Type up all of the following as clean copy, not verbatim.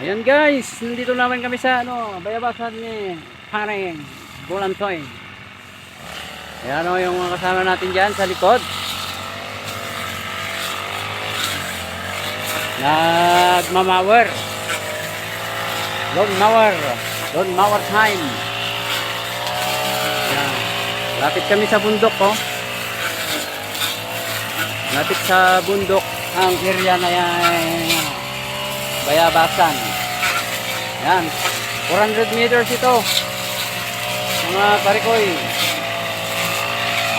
Ayan guys, nandito naman kami sa bayabasan ni Haring Bulansoy. Ayan yung mga kasama natin dyan sa likod. Nagmamawer. Lawn mower time. Ayan. Lapit kami sa bundok Lapit sa bundok ang area na yan. Bayabasan. Yan. 400 meters ito. Mga parikoy.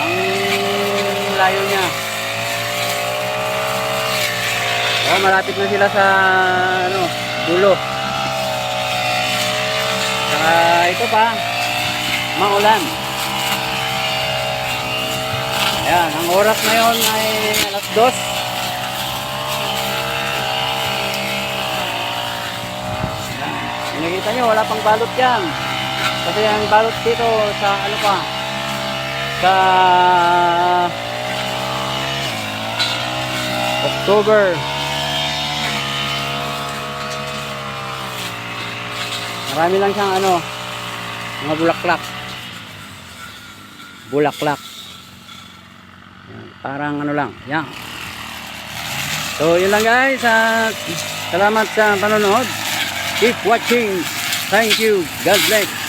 Ang layo niya. Malapit na sila sa dulo. Saka ito pa, maulan. Ayan, ang oras ngayon ay alas 2. Nakita nyo, wala pang balot yan. Kasi ang balot dito sa sa October. Marami lang siyang mga bulaklak. Yan, parang lang. Yan. So, yun lang guys. Salamat sa panonood. Keep watching. Thank you. God bless.